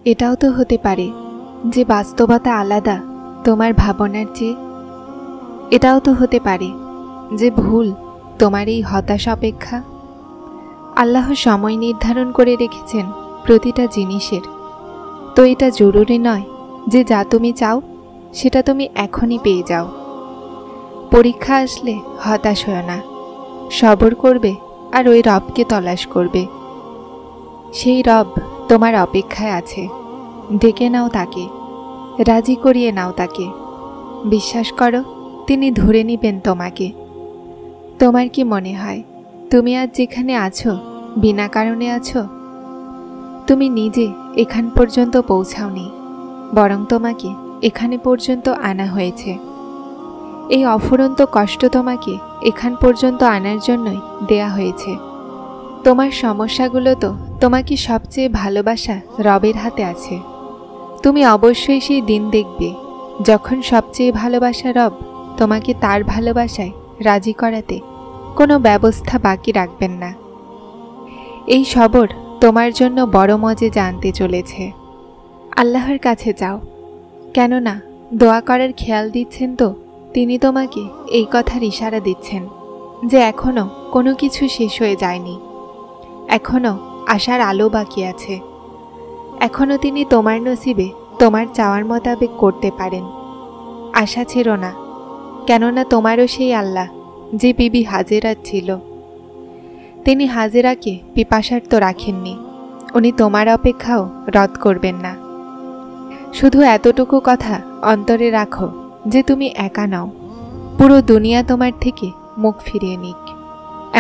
এটাও তো হতে পারে যে বাস্তবতা আলাদা তোমার ভাবনার চেয়ে। এটাও তো হতে পারে যে ভুল তোমার এই হতাশা অপেক্ষা। আল্লাহ সময় নির্ধারণ করে রেখেছেন প্রতিটা জিনিসের। তো এটা জরুরি নয় যে যা তুমি চাও সেটা তুমি এখনই পেয়ে যাও। পরীক্ষা আসলে হতাশ হয় না, সবর করবে আর ওই রবকে তলাশ করবে। সেই রব তোমার অপেক্ষায় আছে, ডেকে নাও তাকে, রাজি করিয়ে নাও তাকে। বিশ্বাস করো, তিনি ধরে নিবেন তোমাকে। তোমার কি মনে হয় তুমি আজ যেখানে আছো বিনা কারণে আছো? তুমি নিজে এখান পর্যন্ত পৌঁছাওনি, বরং তোমাকে এখানে পর্যন্ত আনা হয়েছে। এই অফুরন্ত কষ্ট তোমাকে এখান পর্যন্ত আনার জন্যই দেয়া হয়েছে। তোমার সমস্যাগুলো তো তোমাকে সবচেয়ে ভালোবাসা রবের হাতে আছে। তুমি অবশ্যই সেই দিন দেখবে যখন সবচেয়ে ভালোবাসা রব তোমাকে তার ভালোবাসায় রাজি করাতে কোনো ব্যবস্থা বাকি রাখবেন না। এই সবর তোমার জন্য বড় মজে জানতে চলেছে। আল্লাহর কাছে যাও, কেননা দোয়া করার খেয়াল দিচ্ছেন তো তিনি তোমাকে এই কথার ইশারা দিচ্ছেন যে এখনও কোনো কিছু শেষ হয়ে যায়নি, এখনও আশার আলো বাকি আছে, এখনও তিনি তোমার নসিবে তোমার চাওয়ার মোতাবেক করতে পারেন। আশা ছেড়ো না, কেননা তোমারও সেই আল্লাহ যে বিবি হাজেরা ছিল। তিনি হাজেরাকে পিপাসার্ত রাখেননি, উনি তোমার অপেক্ষাও রদ করবেন না। শুধু এতটুকু কথা অন্তরে রাখো যে তুমি একা নাও। পুরো দুনিয়া তোমার থেকে মুখ ফিরিয়ে নিক,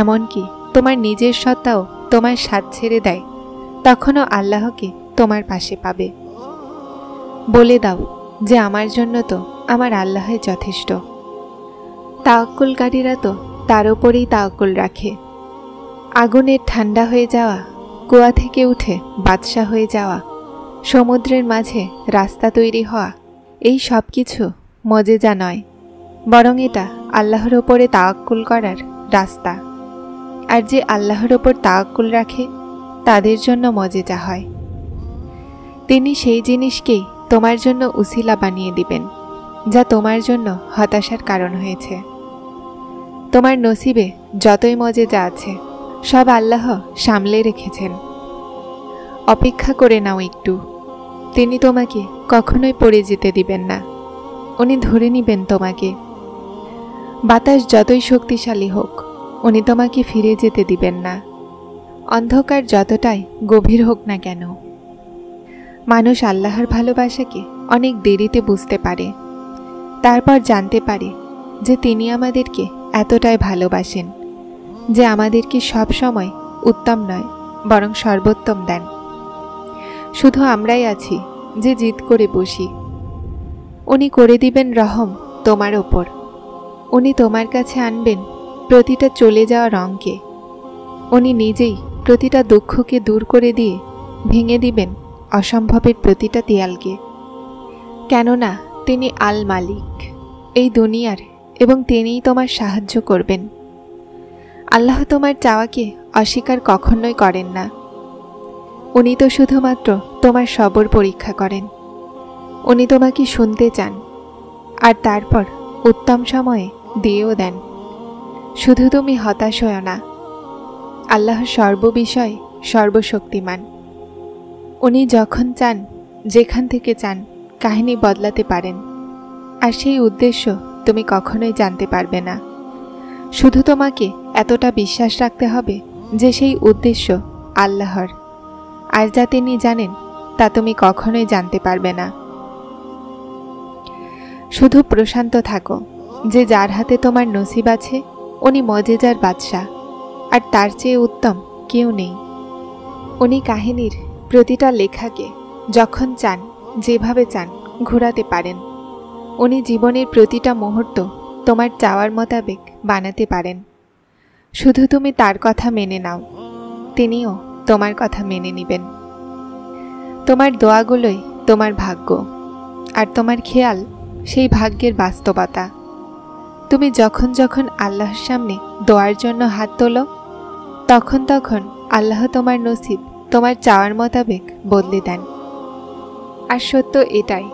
এমনকি তোমার নিজের সত্তাও তোমার সাথ ছেড়ে দেয়, তখনও আল্লাহকে তোমার পাশে পাবে। বলে দাও যে আমার জন্য তো আমার আল্লাহই যথেষ্ট। তাওয়াক্কুলকারীরা তো তার উপরেই তাওয়াক্কুল রাখে। আগুনের ঠান্ডা হয়ে যাওয়া, কুয়া থেকে উঠে বাদশা হয়ে যাওয়া, সমুদ্রের মাঝে রাস্তা তৈরি হওয়া, এই সব কিছু মজেজা নয়, বরং এটা আল্লাহর ওপরে তাওয়াক্কুল করার রাস্তা। আর যে আল্লাহর ওপর তাওয়াক্কুল রাখে তাদের জন্য মজেজা হয়। তিনি সেই জিনিসকেই তোমার জন্য উসিলা বানিয়ে দিবেন যা তোমার জন্য হতাশার কারণ হয়েছে। তোমার নসিবে যতই মজেজা আছে সব আল্লাহ সামলে রেখেছেন। অপেক্ষা করে নাও একটু, তিনি তোমাকে কখনোই পড়ে যেতে দিবেন না, উনি ধরে নিবেন তোমাকে। বাতাস যতই শক্তিশালী হোক উনি তোমাকে ফিরে যেতে দিবেন না, অন্ধকার যতটাই গভীর হোক না কেন। মানুষ আল্লাহর ভালোবাসাকে অনেক দেরিতে বুঝতে পারে, তারপর জানতে পারে যে তিনি আমাদেরকে এতটাই ভালোবাসেন যে আমাদেরকে সব সময় উত্তম নয় বরং সর্বোত্তম দেন। শুধু আমরাই আছি যে জিদ করে বসি। উনি করে দিবেন রহম তোমার ওপর। উনি তোমার কাছে আনবেন প্রতিটা চলে যাওয়া রঙকে। উনি নিজেই প্রতিটা দুঃখকে দূর করে দিয়ে ভেঙে দিবেন অসম্ভবের প্রতিটা দেয়ালকে। কেননা তিনি আল মালিক এই দুনিয়ার, এবং তিনিই তোমার সাহায্য করবেন। আল্লাহ তোমার চাওয়াকে অস্বীকার কখনোই করেন না। উনি তো শুধুমাত্র তোমার সবর পরীক্ষা করেন। উনি তোমাকে শুনতে চান আর তারপর উত্তম সময়ে দিয়েও দেন। শুধু তুমি হতাশ হও না, আল্লাহ সর্ববিষয়ে সর্বশক্তিমান। উনি যখন চান, যেখান থেকে চান কাহিনী বদলাতে পারেন, আর সেই উদ্দেশ্য তুমি কখনোই জানতে পারবে না। শুধু তোমাকে এতটা বিশ্বাস রাখতে হবে যে সেই উদ্দেশ্য আল্লাহর, আর যা তিনি জানেন তা তুমি কখনোই জানতে পারবে না। শুধু প্রশান্ত থাকো যে যার হাতে তোমার নসিব আছে উনি মজেজার বাদশাহ, আর তার চেয়ে উত্তম কেউ নেই। উনি কাহিনীর প্রতিটা লেখাকে যখন চান, যেভাবে চান ঘোরাতে পারেন। উনি জীবনের প্রতিটা মুহূর্ত তোমার চাওয়ার মোতাবেক বানাতে পারেন। শুধু তুমি তার কথা মেনে নাও, তিনিও তোমার কথা মেনে নেবেন। তোমার দোয়াগুলোই তোমার ভাগ্য, আর তোমার খেয়াল সেই ভাগ্যের বাস্তবতা। তুমি যখন যখন আল্লাহর সামনে দোয়ার জন্য হাত তোলো, তখন তখন আল্লাহ তোমার নসিব তোমার চাওয়ার মোতাবেক বদলে দেন। আর সত্য এটাই,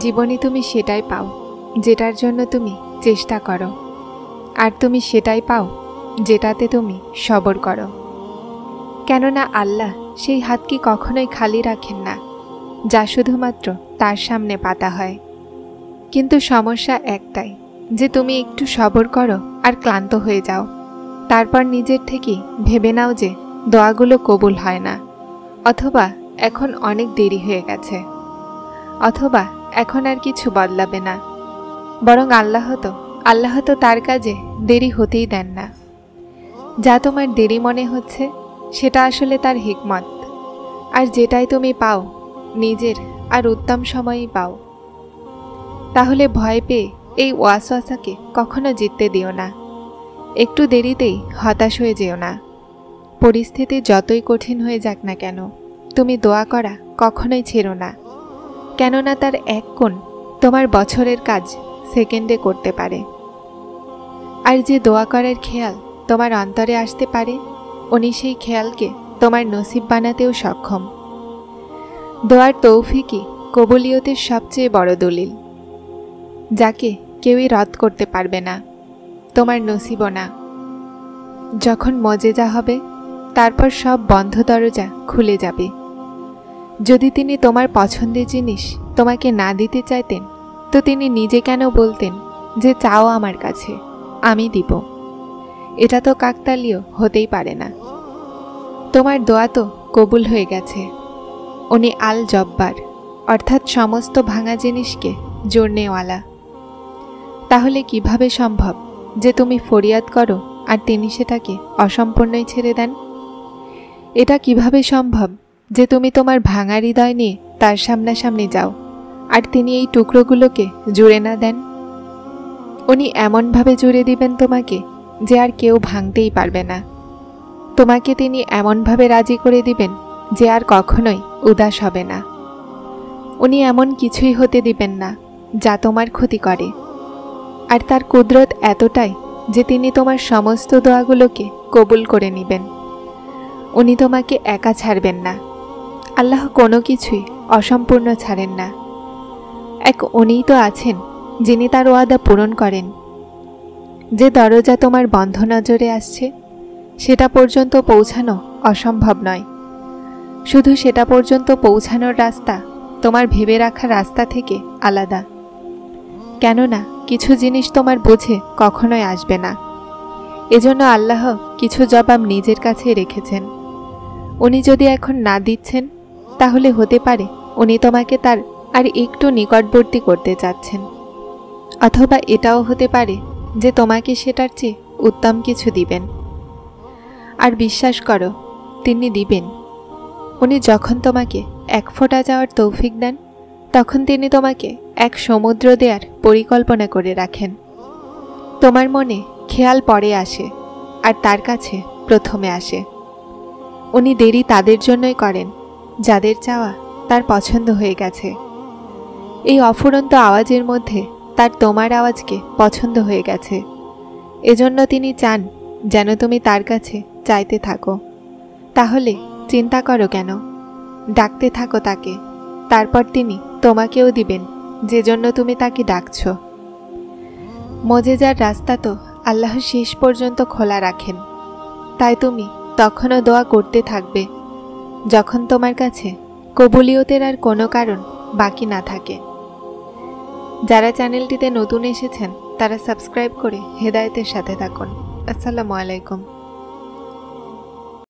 জীবনে তুমি সেটাই পাও যেটার জন্য তুমি চেষ্টা করো, আর তুমি সেটাই পাও যেটাতে তুমি সবর করো। কেননা আল্লাহ সেই হাতকে কখনোই খালি রাখেন না যা শুধুমাত্র তার সামনে পাতা হয়। কিন্তু সমস্যা একটাই যে তুমি একটু সবর করো আর ক্লান্ত হয়ে যাও, তারপর নিজের থেকেই ভেবে নাও যে দোয়াগুলো কবুল হয় না, অথবা এখন অনেক দেরি হয়ে গেছে, অথবা এখন আর কিছু বদলাবে না। বরং আল্লাহ তো তার কাজে দেরি হতেই দেন না। যা তোমার দেরি মনে হচ্ছে সেটা আসলে তার হিকমত, আর যেটাই তুমি পাও নিজের আর উত্তম সময়ই পাও। তাহলে ভয় পেয়ে এই ওয়াসওয়াসাকে কখনো জিততে দিও না, একটু দেরিতেই হতাশ হয়ে যেও না। পরিস্থিতি যতই কঠিন হয়ে যাক না কেন, তুমি দোয়া করা কখনোই ছেড়ো না, কেননা তার এক কোণ তোমার বছরের কাজ সেকেন্ডে করতে পারে। আর যে দোয়া করার খেয়াল তোমার অন্তরে আসতে পারে, উনি সেই খেয়ালকে তোমার নসিব বানাতেও সক্ষম। দোয়ার তৌফিকই কবুলিয়তের সবচেয়ে বড় দলিল, যাকে কেউই রদ করতে পারবে না, তোমার নসিবও না। যখন মজেজা হবে তারপর সব বন্ধ দরজা খুলে যাবে। যদি তিনি তোমার পছন্দের জিনিস তোমাকে না দিতে চাইতেন, তো তিনি নিজে কেন বলতেন যে চাও আমার কাছে, আমি দিব? এটা তো কাকতালীয় হতেই পারে না। তোমার দোয়া তো কবুল হয়ে গেছে। উনি আল জব্বার, অর্থাৎ সমস্ত ভাঙা জিনিসকে জোড়নেওয়ালা। তাহলে কিভাবে সম্ভব যে তুমি ফরিয়াদ করো আর তিনি সেটাকে অসম্পূর্ণই ছেড়ে দেন? এটা কিভাবে সম্ভব যে তুমি তোমার ভাঙা হৃদয় নিয়ে তার সামনাসামনি যাও আর তিনি এই টুকরোগুলোকে জুড়ে না দেন? উনি এমনভাবে জুড়ে দিবেন তোমাকে যে আর কেউ ভাঙতেই পারবে না। তোমাকে তিনি এমনভাবে রাজি করে দিবেন যে আর কখনোই উদাস হবে না। উনি এমন কিছুই হতে দিবেন না যা তোমার ক্ষতি করে। আর তার কুদরত এতটাই যে তিনি তোমার সমস্ত দোয়াগুলোকে কবুল করে নেবেন। উনি তোমাকে একা ছাড়বেন না। আল্লাহ কোনো কিছুই অসম্পূর্ণ ছাড়েন না। এক উনিই তো আছেন যিনি তার ওয়াদা পূরণ করেন। যে দরজা তোমার বন্ধ নজরে আসছে সেটা পর্যন্ত পৌঁছানো অসম্ভব নয়। শুধু সেটা পর্যন্ত পৌঁছানোর রাস্তা তোমার ভেবে রাখা রাস্তা থেকে আলাদা। কেননা কিছু জিনিস তোমার বুঝে কখনোই আসবে না। এজন্য আল্লাহ কিছু জবাব নিজের কাছে রেখেছেন। উনি যদি এখন না দিচ্ছেন, তাহলে হতে পারে উনি তোমাকে তার আর একটু নিকটবর্তী করতে চাচ্ছেন, অথবা এটাও হতে পারে যে তোমাকে সেটার চেয়ে উত্তম কিছু দিবেন। আর বিশ্বাস করো, তিনি দিবেন। উনি যখন তোমাকে এক ফোঁটা যাওয়ার তৌফিক দেন, তখন তিনি তোমাকে এক সমুদ্র দেওয়ার পরিকল্পনা করে রাখেন। তোমার মনে খেয়াল পরে আসে আর তার কাছে প্রথমে আসে। উনি দেরি তাদের জন্যই করেন যাদের চাওয়া তার পছন্দ হয়ে গেছে। এই অফুরন্ত আওয়াজের মধ্যে তার তোমার আওয়াজকে পছন্দ হয়ে গেছে। এজন্য তিনি চান যেন তুমি তার কাছে চাইতে থাকো। তাহলে চিন্তা করো কেন? ডাকতে থাকো তাকে, তারপর তিনি তোমাকেও দিবেন যে জন্য তুমি তাকে ডাকছ। মজেজার রাস্তা তো আল্লাহ শেষ পর্যন্ত খোলা রাখেন। তাই তুমি তখনও দোয়া করতে থাকবে যখন তোমার কাছে কবুলিয়তের আর কোনো কারণ বাকি না থাকে। যারা চ্যানেলটিতে নতুন এসেছেন তারা সাবস্ক্রাইব করে হেদায়েতের সাথে থাকুন। আসসালামু আলাইকুম।